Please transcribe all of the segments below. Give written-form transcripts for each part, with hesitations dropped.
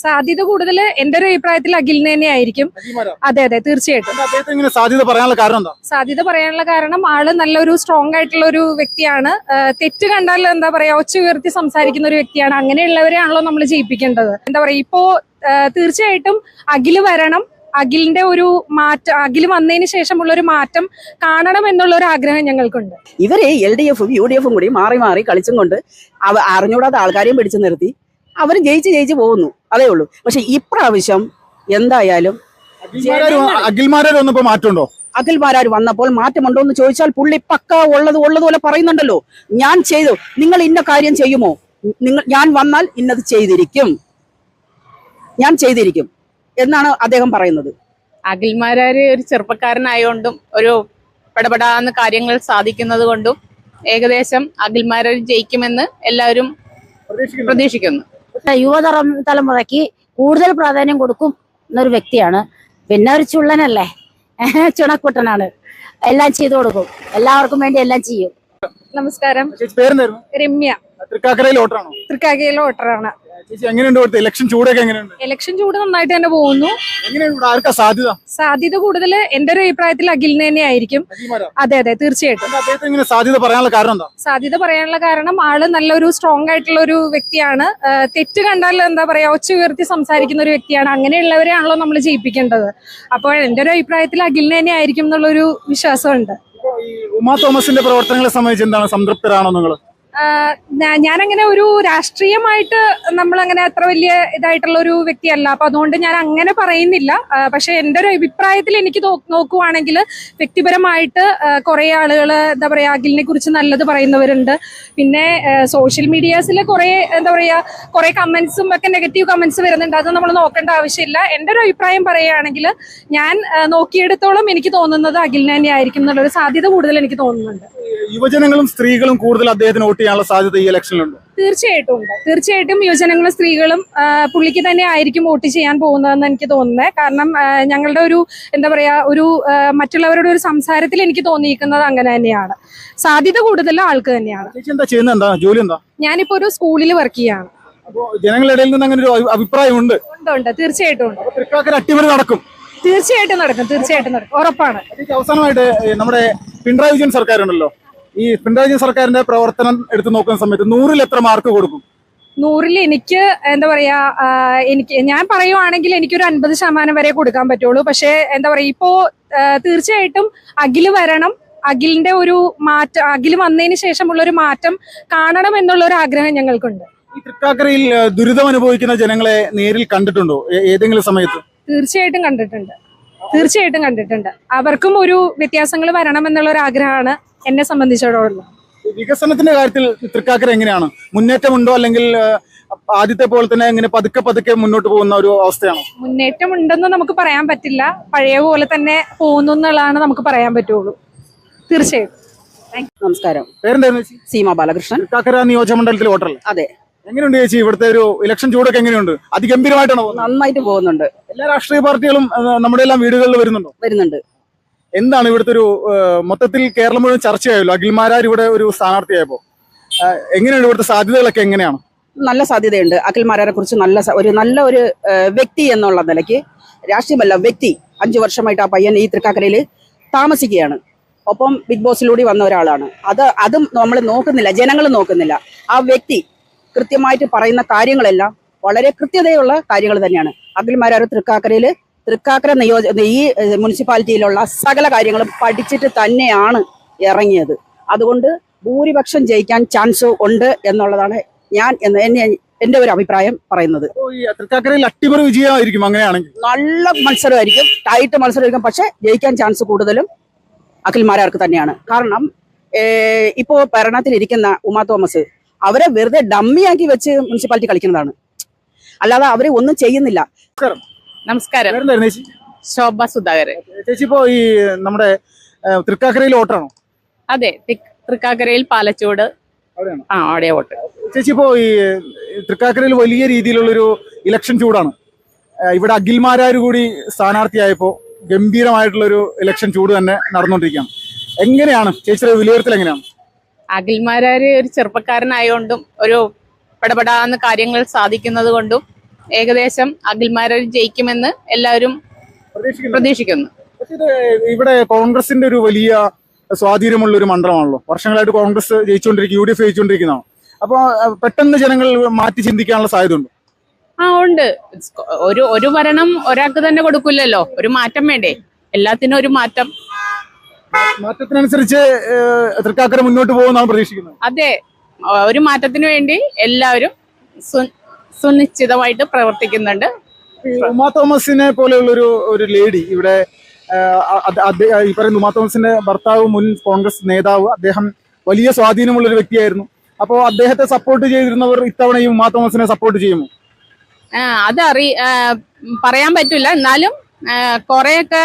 സാധ്യത കൂടുതൽ എന്റെ ഒരു അഭിപ്രായത്തിൽ അഖിലിന് തന്നെ ആയിരിക്കും. അതെ അതെ, തീർച്ചയായിട്ടും. സാധ്യത പറയാനുള്ള കാരണം ആള് നല്ലൊരു സ്ട്രോങ് ആയിട്ടുള്ള ഒരു വ്യക്തിയാണ്. തെറ്റ് കണ്ടാൽ എന്താ പറയാ, ഒച്ച ഉയർത്തി സംസാരിക്കുന്ന ഒരു വ്യക്തിയാണ്. അങ്ങനെയുള്ളവരെയാണല്ലോ നമ്മൾ ജയിപ്പിക്കേണ്ടത്. എന്താ പറയാ, ഇപ്പോ തീർച്ചയായിട്ടും അഖില് വരണം. അഖിലിന്റെ ഒരു മാറ്റം, അഖിൽ വന്നതിന് ശേഷമുള്ള ഒരു മാറ്റം കാണണം എന്നുള്ള ഒരു ആഗ്രഹം ഞങ്ങൾക്കുണ്ട്. ഇവരെ LDF-ഉം UDF-ഉം കൂടി മാറി മാറി കളിച്ചും കൊണ്ട് അറിഞ്ഞൂടാത്ത ആൾക്കാരെയും പിടിച്ചു നിർത്തി അവർ ജയിച്ച് പോകുന്നു, അതേ ഉള്ളൂ. പക്ഷെ ഇപ്രാവശ്യം എന്തായാലും അഖിൽമാരാർ വന്നപ്പോൾ മാറ്റമുണ്ടോ എന്ന് ചോദിച്ചാൽ പുള്ളി പക്ക ഉള്ളതുപോലെ പറയുന്നുണ്ടല്ലോ. ഞാൻ ചെയ്തു, നിങ്ങൾ ഇന്ന കാര്യം ചെയ്യുമോ, ഞാൻ വന്നാൽ ഇന്നത് ഞാൻ ചെയ്തിരിക്കും എന്നാണ് അദ്ദേഹം പറയുന്നത്. അഖിൽമാരാര് ഒരു ചെറുപ്പക്കാരനായോണ്ടും ഒരു പടപടാന്ന് കാര്യങ്ങൾ സാധിക്കുന്നത് കൊണ്ടും ഏകദേശം അഖിൽമാരാർ ജയിക്കുമെന്ന് എല്ലാവരും പ്രതീക്ഷിക്കുന്നു. യുവതലമുറയ്ക്ക് കൂടുതൽ പ്രാധാന്യം കൊടുക്കും എന്നൊരു വ്യക്തിയാണ്. പിന്നെ ഒരു ചുള്ളനല്ലേ, ചുണക്കുട്ടനാണ്. എല്ലാം ചെയ്തു കൊടുക്കും, എല്ലാവർക്കും വേണ്ടി എല്ലാം ചെയ്യും. നമസ്കാരം, രമ്യ. തൃക്കാക്കരയിലെ വോട്ടറാണ്. ഇലക്ഷൻ ചൂടൊക്കെ എങ്ങനെയുണ്ട്? ഇലക്ഷൻ ചൂട് നന്നായിട്ട് തന്നെ പോകുന്നു. സാധ്യത കൂടുതൽ എന്റെ ഒരു അഭിപ്രായത്തിൽ അഖിലിന് തന്നെ ആയിരിക്കും. അതെ അതെ, തീർച്ചയായിട്ടും. സാധ്യത പറയാനുള്ള കാരണം എന്താ? സാധ്യത പറയാനുള്ള കാരണം ആള് നല്ലൊരു സ്ട്രോങ് ആയിട്ടുള്ള ഒരു വ്യക്തിയാണ്. തെറ്റ് കണ്ടാൽ എന്താ പറയാ, ഒച്ച ഉയർത്തി സംസാരിക്കുന്ന ഒരു വ്യക്തിയാണ്. അങ്ങനെയുള്ളവരെയാണല്ലോ നമ്മൾ ജയിപ്പിക്കേണ്ടത്. അപ്പോൾ എന്റെ ഒരു അഭിപ്രായത്തിൽ അഖിലിന് തന്നെ ആയിരിക്കും എന്നുള്ളൊരു വിശ്വാസമുണ്ട്. ഉമാ തോമസിന്റെ പ്രവർത്തനങ്ങളെ സംബന്ധിച്ച് എന്താണ്, സംതൃപ്തരാണോ നിങ്ങൾ? ഞാനങ്ങനെ ഒരു രാഷ്ട്രീയമായിട്ട് നമ്മളങ്ങനെ അത്ര വലിയ ഇതായിട്ടുള്ള ഒരു വ്യക്തിയല്ല. അപ്പൊ അതുകൊണ്ട് ഞാൻ അങ്ങനെ പറയുന്നില്ല. പക്ഷെ എൻ്റെ ഒരു അഭിപ്രായത്തിൽ എനിക്ക് നോക്കുവാണെങ്കിൽ വ്യക്തിപരമായിട്ട് കുറെ ആളുകൾ എന്താ പറയാ അഖിലിനെ കുറിച്ച് നല്ലത് പറയുന്നവരുണ്ട്. പിന്നെ സോഷ്യൽ മീഡിയാസിൽ കുറെ എന്താ പറയാ കുറെ കമന്റ്സും ഒക്കെ നെഗറ്റീവ് കമന്റ്സ് വരുന്നുണ്ട്. അത് നമ്മൾ നോക്കേണ്ട ആവശ്യമില്ല. എൻ്റെ ഒരു അഭിപ്രായം പറയുകയാണെങ്കിൽ ഞാൻ നോക്കിയെടുത്തോളം എനിക്ക് തോന്നുന്നത് അഖിലിനെ തന്നെ ആയിരിക്കും എന്നുള്ളൊരു സാധ്യത കൂടുതൽ എനിക്ക് തോന്നുന്നുണ്ട്. യുവജനങ്ങളും സ്ത്രീകളും കൂടുതൽ അദ്ദേഹത്തിന് വോട്ട് ചെയ്യാനുള്ള സാധ്യത ഈ ഇലക്ഷനിലുണ്ട്. തീർച്ചയായിട്ടും ഉണ്ട്. തീർച്ചയായിട്ടും യുവജനങ്ങളും സ്ത്രീകളും പുള്ളിക്ക് തന്നെ ആയിരിക്കും വോട്ട് ചെയ്യാൻ പോകുന്നതെന്ന് എനിക്ക് തോന്നുന്നത്. കാരണം ഞങ്ങളുടെ ഒരു എന്താ പറയാ ഒരു മറ്റുള്ളവരുടെ ഒരു സംസാരത്തിൽ എനിക്ക് തോന്നിയിരിക്കുന്നത് അങ്ങനെ തന്നെയാണ്. സാധ്യത കൂടുതൽ ആൾക്ക് തന്നെയാണ്. ജോലി എന്താ? ഞാനിപ്പോ ഒരു സ്കൂളിൽ വർക്ക് ചെയ്യാണ്. ജനങ്ങളുടെ ഇടയിൽ നിന്ന് അങ്ങനെ ഒരു അഭിപ്രായം ഉണ്ട്. തീർച്ചയായിട്ടും ഉണ്ട്. അട്ടിമറി നടക്കും. തീർച്ചയായിട്ടും നടക്കും, ഉറപ്പാണ്. അവസാനമായിട്ട് നമ്മുടെ പിണറായി വിജയൻ സർക്കാർ ഉണ്ടല്ലോ, ഈ പിണറായി വിജയൻ സർക്കാരിന്റെ പ്രവർത്തനം എടുത്തു നോക്കുന്ന സമയത്ത് 100-ൽ എത്ര മാർക്ക് കൊടുക്കും? 100-ൽ എനിക്ക് എന്താ പറയാ, ഞാൻ പറയുവാണെങ്കിൽ എനിക്കൊരു 50% വരെ കൊടുക്കാൻ പറ്റുള്ളൂ. പക്ഷെ എന്താ പറയാ, ഇപ്പോ തീർച്ചയായിട്ടും അഖില് വരണം. അഖിലിന്റെ ഒരു മാറ്റം, അഖില് വന്നതിന് ശേഷമുള്ള ഒരു മാറ്റം കാണണം എന്നുള്ള ഒരു ആഗ്രഹം ഞങ്ങൾക്കുണ്ട്. ഈ തൃക്കാക്കരയിൽ ദുരിതം അനുഭവിക്കുന്ന ജനങ്ങളെ നേരിൽ കണ്ടിട്ടുണ്ടോ ഏതെങ്കിലും സമയത്ത്? തീർച്ചയായിട്ടും കണ്ടിട്ടുണ്ട്. അവർക്കും ഒരു വ്യത്യാസങ്ങൾ വരണം എന്നുള്ള ഒരു ആഗ്രഹമാണ് എന്നെ സംബന്ധിച്ചിടത്തോളം. വികസനത്തിന്റെ കാര്യത്തിൽ തൃക്കാക്കര എങ്ങനെയാണ്? മുന്നേറ്റമുണ്ടോ, അല്ലെങ്കിൽ ആദ്യത്തെ പോലെ തന്നെ ഇങ്ങനെ പതുക്കെ മുന്നോട്ട് പോകുന്ന ഒരു അവസ്ഥയാണോ? മുന്നേറ്റം ഉണ്ടെന്ന് നമുക്ക് പറയാൻ പറ്റില്ല. പഴയ പോലെ തന്നെ പോകുന്നു എന്നുള്ളതാണ് നമുക്ക് പറയാൻ പറ്റുള്ളൂ. തീർച്ചയായിട്ടും. നമസ്കാരം, പേരെന്തായിരുന്നു? സീമ ബാലകൃഷ്ണൻ, തൃക്കാക്കര നിയോജകമണ്ഡലത്തിൽ വോട്ടറല്ലേ? അതെ. എങ്ങനെയുണ്ട് ചേച്ചി ഇവിടുത്തെ ഒരു ഇലക്ഷൻ ചൂടൊക്കെ എങ്ങനെയുണ്ട്? അതിഗംഭീരമായിട്ടാണോ? നന്നായിട്ട് പോകുന്നുണ്ട്. എല്ലാ രാഷ്ട്രീയ പാർട്ടികളും നമ്മുടെ എല്ലാം വീടുകളിൽ വരുന്നുണ്ട്. എന്താണ് ഇവിടുത്തെ ഒരു മൊത്തത്തിൽ കേരളം മുഴുവൻ ചർച്ചയായല്ലോ അഖിൽമാരാർ ഇവിടെ ഒരു സ്ഥാനാർത്ഥിയായപ്പോ, എങ്ങനെയാണ് ഇവിടുത്തെ സാധ്യതകളൊക്കെ എങ്ങനെയാണ്? നല്ല സാധ്യതയുണ്ട്. അഖിൽമാരാരെ കുറിച്ച് നല്ല ഒരു വ്യക്തി എന്നുള്ള നിലയ്ക്ക്, രാഷ്ട്രീയമല്ല വ്യക്തി. 5 വർഷമായിട്ട് ആ പയ്യൻ ഈ തൃക്കാക്കരയിൽ താമസിക്കുകയാണ്. ഒപ്പം ബിഗ് ബോസിലൂടെ വന്ന ഒരാളാണ്. അതും നമ്മൾ നോക്കുന്നില്ല, ജനങ്ങൾ നോക്കുന്നില്ല. ആ വ്യക്തി കൃത്യമായിട്ട് പറയുന്ന കാര്യങ്ങളെല്ലാം വളരെ കൃത്യതയുള്ള കാര്യങ്ങൾ തന്നെയാണ്. അഖിൽമാരാർ തൃക്കാക്കര ഈ മുനിസിപ്പാലിറ്റിയിലുള്ള സകല കാര്യങ്ങളും പഠിച്ചിട്ട് തന്നെയാണ് ഇറങ്ങിയത്. അതുകൊണ്ട് ഭൂരിപക്ഷം ജയിക്കാൻ ചാൻസ് ഉണ്ട് എന്നുള്ളതാണ് എന്റെ ഒരു അഭിപ്രായം പറയുന്നത്. തൃക്കാക്കരയിൽ അട്ടിമറി വിജയമായിരിക്കും. അങ്ങനെയാണെങ്കിൽ നല്ല മത്സരമായിരിക്കും, ടൈറ്റ് മത്സരമായിരിക്കും. പക്ഷെ ജയിക്കാൻ ചാൻസ് കൂടുതലും അഖിൽമാരാർക്ക് തന്നെയാണ്. കാരണം ഇപ്പോ ഭരണത്തിലിരിക്കുന്ന ഉമാ തോമസ് അവരെ വെറുതെ ഡമ്മിയാക്കി വെച്ച് മുനിസിപ്പാലിറ്റി കളിക്കുന്നതാണ്, അല്ലാതെ അവരെ ഒന്നും ചെയ്യുന്നില്ല. നമസ്കാരം, ശോഭ സുധാകരൻ. ചേച്ചി ഇപ്പോ ഈ നമ്മുടെ തൃക്കാക്കരയിൽ വോട്ടാണോ? അതെ, തൃക്കാക്കരയിൽ പാലച്ചോട് അവിടെ വോട്ട്. ചേച്ചി ഇപ്പോ ഈ തൃക്കാക്കരയിൽ വലിയ രീതിയിലുള്ളൊരു ഇലക്ഷൻ ചൂടാണ്. ഇവിടെ അഖിൽമാരാർ കൂടി സ്ഥാനാർത്ഥിയായപ്പോ ഗംഭീരമായിട്ടുള്ളൊരു ഇലക്ഷൻ ചൂട് തന്നെ നടന്നുകൊണ്ടിരിക്കുകയാണ്. എങ്ങനെയാണ് ചേച്ചിയുടെ വിലയിരുത്തൽ? എങ്ങനെയാണ്? അഖിൽമാരാര് ഒരു ചെറുപ്പക്കാരനായോണ്ടും ഒരു പെടപെടാന്ന് കാര്യങ്ങൾ സാധിക്കുന്നത് കൊണ്ടും ഏകദേശം അഖിൽമാരാർ ജയിക്കുമെന്ന് എല്ലാവരും പ്രതീക്ഷിക്കുന്നു. പക്ഷേ ഇത് ഇവിടെ കോൺഗ്രസിന്റെ ഒരു വലിയ സ്വാധീനമുള്ള ഒരു മണ്ഡലമാണല്ലോ. വർഷങ്ങളായിട്ട് കോൺഗ്രസ് ജയിച്ചുകൊണ്ടിരിക്കും, UDF ജയിച്ചുകൊണ്ടിരിക്കുന്നതാണ്. അപ്പോൾ പെട്ടെന്ന് ജനങ്ങൾ മാറ്റി ചിന്തിക്കാനുള്ള സാധ്യത ഉണ്ട്. ഉണ്ട്. ഒരു ഭരണം ഒരാൾക്ക് തന്നെ കൊടുക്കില്ലല്ലോ. ഒരു മാറ്റം വേണ്ടേ? എല്ലാത്തിനും ഒരു മാറ്റം. മാറ്റത്തിനനുസരിച്ച് തൃക്കാക്കര മുന്നോട്ട് പോകുമെന്നാണ് പ്രതീക്ഷിക്കുന്നത്. അതെ, ഒരു മാറ്റത്തിന് വേണ്ടി എല്ലാവരും സുനിശ്ചിതമായിട്ട് പ്രവർത്തിക്കുന്നുണ്ട്. ഉമാ തോമസിനെ പോലെയുള്ള ഒരു ലേഡി ഇവിടെ, ഈ പറയുന്ന ഉമാ തോമസിന്റെ ഭർത്താവ് മുൻ കോൺഗ്രസ് നേതാവ്, അദ്ദേഹം വലിയ സ്വാധീനമുള്ള ഒരു വ്യക്തിയായിരുന്നു. അപ്പോൾ അദ്ദേഹത്തെ സപ്പോർട്ട് ചെയ്തിരുന്നവർ ഇത്തവണ ഈ ഉമാ തോമസിനെ സപ്പോർട്ട് ചെയ്യുമോ? അത് പറയാൻ പറ്റില്ല. എന്നാലും കുറെയൊക്കെ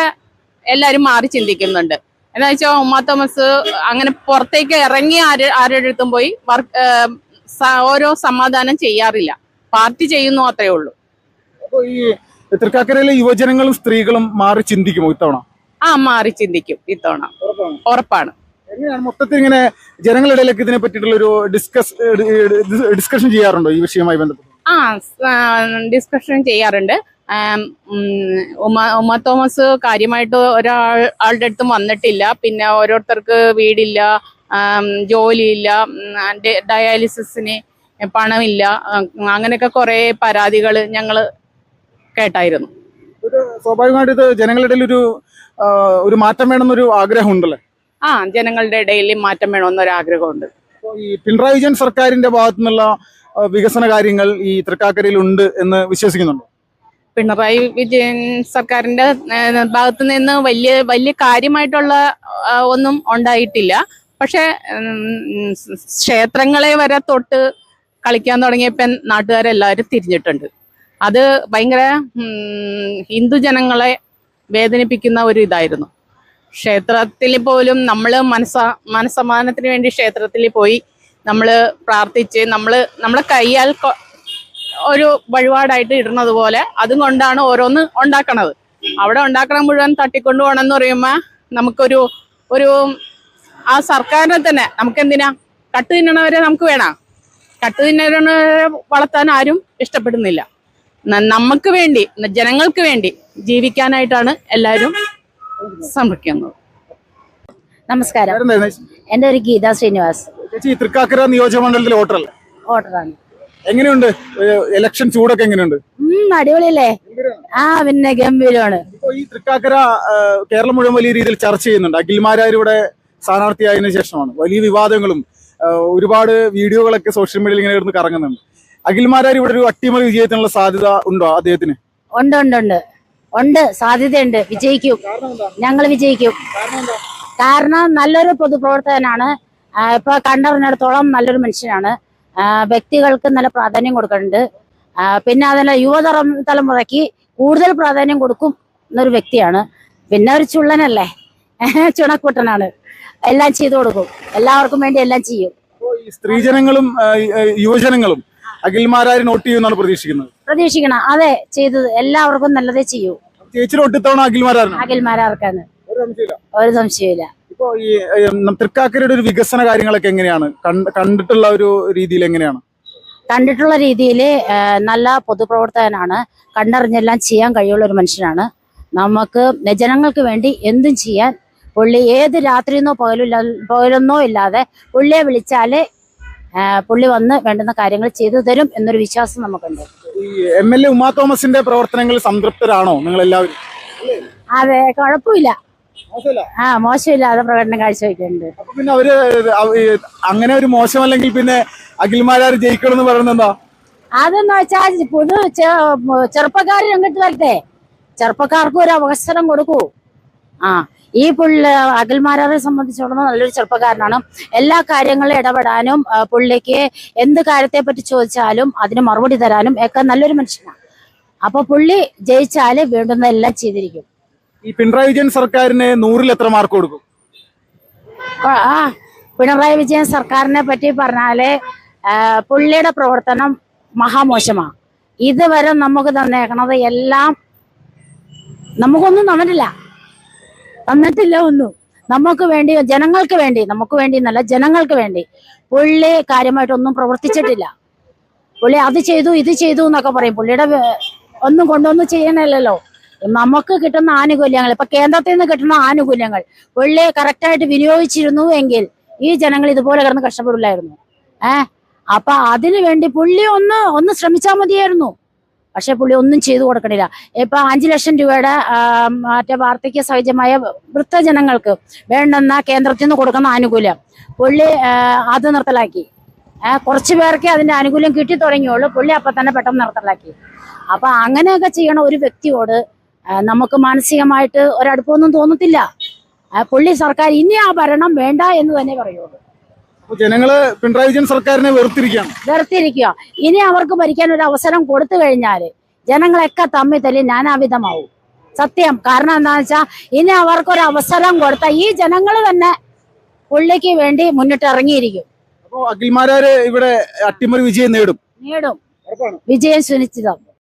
എല്ലാരും മാറി ചിന്തിക്കുന്നുണ്ട്. എന്താ വെച്ചാൽ ഉമാ തോമസ് അങ്ങനെ പുറത്തേക്ക് ഇറങ്ങി ആരുടെ അടുത്തും പോയി ഓരോ സമാധാനം ചെയ്യാറില്ല. പാർട്ടി ചെയ്യുന്നു, അത്രേ ഉള്ളൂ. അപ്പോൾ ഈ തൃക്കാക്കരയിലെ യുവജനങ്ങളും സ്ത്രീകളും മാറി ചിന്തിക്കുമോ ഇത്തവണ? മാറി ചിന്തിക്കും ഇത്തവണ, ഉറപ്പാണ്. എങ്ങനെയാണ് മൊത്തത്തിൽ ഇങ്ങനെ ജനങ്ങളിടയിലേക്ക് ഇതിനെ പറ്റിയിട്ടുള്ള ഒരു ഡിസ്കഷൻ ചെയ്യാറുണ്ടോ ഈ വിഷയവുമായി ബന്ധപ്പെട്ട്? ഡിസ്കഷൻ ചെയ്യാറുണ്ട്. ഉമാ തോമസ് കാര്യമായിട്ട് ഒരാളുടെ അടുത്തും വന്നിട്ടില്ല. പിന്നെ ഓരോരുത്തർക്ക് വീടില്ല, ജോലിയില്ല, ഡയാലിസിസിന് പണമില്ല, അങ്ങനെയൊക്കെ കുറെ പരാതികൾ ഞങ്ങൾ കേട്ടായിരുന്നു. സ്വാഭാവികമായിട്ട് ഇത് ജനങ്ങളുടെ ഇടയിൽ ഒരു മാറ്റം വേണമെന്നൊരു ആഗ്രഹം ഉണ്ടല്ലേ? ജനങ്ങളുടെ ഇടയിൽ മാറ്റം വേണമെന്നൊരു ആഗ്രഹമുണ്ട്. ഈ പിണറായി വിജയൻ സർക്കാരിന്റെ ഭാഗത്തു നിന്നുള്ള വികസന കാര്യങ്ങൾ ഈ തൃക്കാക്കരയിൽ ഉണ്ട് എന്ന് വിശ്വസിക്കുന്നുണ്ടോ? പിണറായി വിജയൻ സർക്കാരിന്റെ ഭാഗത്തു നിന്ന് വലിയ കാര്യമായിട്ടുള്ള ഒന്നും ഉണ്ടായിട്ടില്ല. പക്ഷെ ക്ഷേത്രങ്ങളെ വരെ തൊട്ട് കളിക്കാൻ തുടങ്ങിയപ്പോൾ നാട്ടുകാരെല്ലാവരും തിരിഞ്ഞിട്ടുണ്ട്. അത് ഭയങ്കര ഹിന്ദുജനങ്ങളെ വേദനിപ്പിക്കുന്ന ഒരു ഇതായിരുന്നു. ക്ഷേത്രത്തിൽ പോലും നമ്മൾ മനസ്സമാധാനത്തിന് വേണ്ടി ക്ഷേത്രത്തിൽ പോയി നമ്മൾ പ്രാർത്ഥിച്ച് നമ്മളെ കയ്യാൽ ഒരു വഴിപാടായിട്ട് ഇടുന്നത് പോലെ അതും കൊണ്ടാണ് ഓരോന്ന് ഉണ്ടാക്കണത്. അവിടെ ഉണ്ടാക്കണം മുഴുവൻ തട്ടിക്കൊണ്ടു പോകണമെന്ന് പറയുമ്പോൾ നമുക്കൊരു ആ സർക്കാരിനെ തന്നെ നമുക്കെന്തിനാ കട്ട് തിന്നണവരെ നമുക്ക് വേണം. കട്ട് തിന്നവരെ വളർത്താൻ ആരും ഇഷ്ടപ്പെടുന്നില്ല. നമുക്ക് വേണ്ടി, ജനങ്ങൾക്ക് വേണ്ടി ജീവിക്കാനായിട്ടാണ് എല്ലാവരും ശ്രമിക്കുന്നത്. നമസ്കാരം, എന്റെ ഒരു ഗീത ശ്രീനിവാസ്. ചേച്ചി തൃക്കാക്കര നിയോജകമണ്ഡലത്തിലെ വോട്ടറല്ലേ? വോട്ടറാണ്. എങ്ങനെയുണ്ട് ഇലക്ഷൻ ചൂടൊക്കെ? എങ്ങനെയുണ്ട്? അടിപൊളിയല്ലേ? പിന്നെ ഗംഭീരമാണ്. ഇപ്പൊ ഈ തൃക്കാക്കര കേരളം മുഴുവൻ വലിയ രീതിയിൽ ചർച്ച ചെയ്യുന്നുണ്ട്. അഖിൽമാരാർ ഇവിടെ സ്ഥാനാർത്ഥിയായതിനു ശേഷമാണ് വലിയ വിവാദങ്ങളും ഒരുപാട് വീഡിയോകളൊക്കെ സോഷ്യൽ മീഡിയയിൽ ഇങ്ങനെ ഇരുന്ന് കറങ്ങുന്നുണ്ട്. അഖിൽമാരാർ ഇവിടെ ഒരു അട്ടിമറി വിജയത്തിനുള്ള സാധ്യത ഉണ്ടോ അദ്ദേഹത്തിന്? ഉണ്ട്, സാധ്യതയുണ്ട്. വിജയിക്കും, ഞങ്ങൾ വിജയിക്കും. കാരണം നല്ലൊരു പൊതുപ്രവർത്തകനാണ്. ഇപ്പൊ കണ്ടറിഞ്ഞിടത്തോളം നല്ലൊരു മനുഷ്യനാണ്. വ്യക്തികൾക്ക് നല്ല പ്രാധാന്യം കൊടുക്കുന്നുണ്ട്. പിന്നെ അതിന് തലമുറയ്ക്ക് കൂടുതൽ പ്രാധാന്യം കൊടുക്കും എന്നൊരു വ്യക്തിയാണ്. പിന്നെ ഒരു ചുള്ളനല്ലേ, ചുണക്കുട്ടനാണ്. എല്ലാം ചെയ്തു കൊടുക്കും, എല്ലാവർക്കും വേണ്ടി എല്ലാം ചെയ്യും. സ്ത്രീജനങ്ങളും യുവജനങ്ങളും അഖിൽമാരാർ നോട്ട് ചെയ്യുമെന്നാണ് പ്രതീക്ഷിക്കണം. അതെ, ചെയ്തത് എല്ലാവർക്കും നല്ലതേ ചെയ്യൂ. ചേച്ചിയുടെ ഒട്ടിത്തവണ അഖിൽമാരാർക്കാണ്, ഒരു സംശയമില്ല. ഇപ്പൊ ഈ തൃക്കാക്കരയുടെ ഒരു വികസന കാര്യങ്ങളൊക്കെ എങ്ങനെയാണ് കണ്ടിട്ടുള്ള ഒരു രീതിയിൽ? എങ്ങനെയാണ് കണ്ടിട്ടുള്ള രീതിയിൽ? നല്ല പൊതുപ്രവർത്തകനാണ്. കണ്ടറിഞ്ഞെല്ലാം ചെയ്യാൻ കഴിയുള്ള ഒരു മനുഷ്യനാണ്. നമുക്ക് ജനങ്ങൾക്ക് വേണ്ടി എന്തും ചെയ്യാൻ പുള്ളി ഏത് രാത്രിയെന്നോ പകലെന്നോ ഇല്ലാതെ പുള്ളിയെ വിളിച്ചാല് പുള്ളി വന്ന് വേണ്ടുന്ന കാര്യങ്ങൾ ചെയ്തു തരും എന്നൊരു വിശ്വാസം നമുക്കുണ്ട്. ഈ MLA ഉമാ തോമസിന്റെ പ്രവർത്തനങ്ങൾ സംതൃപ്തരാണോ നിങ്ങൾ എല്ലാവരും? അതെ, കുഴപ്പമില്ല. മോശമില്ലാതെ പ്രകടനം കാഴ്ചവെക്കുന്നുണ്ട്. പിന്നെ അവര് അങ്ങനെ ഒരു മോശമല്ലെങ്കിൽ പിന്നെ അഖിൽമാരാർ ജയിക്കണം എന്ന് പറയുന്നത് എന്താ? അതെന്ന് വെച്ചാൽ ചെറുപ്പക്കാർ രംഗത്ത് വരട്ടെ, ചെറുപ്പക്കാർക്ക് ഒരു അവസരം കൊടുക്കൂ. ഈ അഖിൽമാരാറെ സംബന്ധിച്ചിടത്തോളം നല്ലൊരു ചെറുപ്പക്കാരനാണ്. എല്ലാ കാര്യങ്ങളും ഇടപെടാനും പുള്ളിക്ക് എന്ത് കാര്യത്തെ പറ്റി ചോദിച്ചാലും അതിന് മറുപടി തരാനും ഒക്കെ നല്ലൊരു മനുഷ്യനാണ്. അപ്പൊ പുള്ളി ജയിച്ചാല് വേണ്ടുന്ന എല്ലാം ചെയ്തിരിക്കും. ഈ പിണറായി വിജയൻ സർക്കാരിന് 100-ൽ എത്ര മാർക്ക് കൊടുക്കും? പിണറായി വിജയൻ സർക്കാരിനെ പറ്റി പറഞ്ഞാല് പുള്ളിയുടെ പ്രവർത്തനം മഹാമോശമാണ്. ഇതുവരെ നമുക്ക് തന്നേക്കണത് എല്ലാം നമുക്കൊന്നും തന്നിട്ടില്ല ഒന്നും. നമുക്ക് വേണ്ടി, ജനങ്ങൾക്ക് വേണ്ടി, നമുക്ക് വേണ്ടി എന്നല്ല, ജനങ്ങൾക്ക് വേണ്ടി പുള്ളി കാര്യമായിട്ടൊന്നും പ്രവർത്തിച്ചിട്ടില്ല. പുള്ളി അത് ചെയ്തു ഇത് ചെയ്തു എന്നൊക്കെ പറയും. പുള്ളിയുടെ ഒന്നും കൊണ്ടൊന്നും ചെയ്യണില്ലല്ലോ. നമുക്ക് കിട്ടുന്ന ആനുകൂല്യങ്ങൾ, ഇപ്പൊ കേന്ദ്രത്തിൽ നിന്ന് കിട്ടുന്ന ആനുകൂല്യങ്ങൾ പുള്ളി കറക്റ്റായിട്ട് വിനിയോഗിച്ചിരുന്നു എങ്കിൽ ഈ ജനങ്ങൾ ഇതുപോലെ കിടന്ന് കഷ്ടപ്പെടില്ലായിരുന്നു. അപ്പൊ അതിനു വേണ്ടി പുള്ളി ഒന്ന് ശ്രമിച്ചാൽ മതിയായിരുന്നു. പക്ഷെ പുള്ളി ഒന്നും ചെയ്തു കൊടുക്കണില്ല. ഇപ്പൊ 5 ലക്ഷം രൂപയുടെ മറ്റേ വാർദ്ധക്യ സഹജമായ വൃദ്ധജനങ്ങൾക്ക് വേണ്ടെന്ന കേന്ദ്രത്തിൽ നിന്ന് കൊടുക്കുന്ന ആനുകൂല്യം പുള്ളി അത് നിർത്തലാക്കി. കുറച്ചു പേർക്ക് അതിന്റെ ആനുകൂല്യം കിട്ടി തുടങ്ങിയുള്ളൂ. പുള്ളി അപ്പൊ തന്നെ പെട്ടെന്ന് നിർത്തലാക്കി. അപ്പൊ അങ്ങനെയൊക്കെ ചെയ്യണ ഒരു വ്യക്തിയോട് നമുക്ക് മാനസികമായിട്ട് ഒരടുപ്പമൊന്നും തോന്നത്തില്ല. പുള്ളി സർക്കാർ ഇനി ആ ഭരണം വേണ്ട എന്ന് തന്നെ പറയുള്ളൂ. ജനങ്ങള് പിണറായി വിജയൻ സർക്കാരിനെ വെറുത്തിരിക്കുക. ഇനി അവർക്ക് ഭരിക്കാൻ ഒരു അവസരം കൊടുത്തു കഴിഞ്ഞാല് ജനങ്ങളൊക്കെ തമ്മിൽ തല്ലി നാനാവിധമാവും. സത്യം. കാരണം എന്താണെന്ന് വെച്ചാൽ ഇനി അവർക്കൊരു അവസരം കൊടുത്താൽ ഈ ജനങ്ങൾ തന്നെ പുള്ളിക്ക് വേണ്ടി മുന്നിട്ട് ഇറങ്ങിയിരിക്കും. അപ്പൊ അഖിൽമാരാര് ഇവിടെ അട്ടിമറി വിജയം നേടും. വിജയം സുനിശ്ചിതം.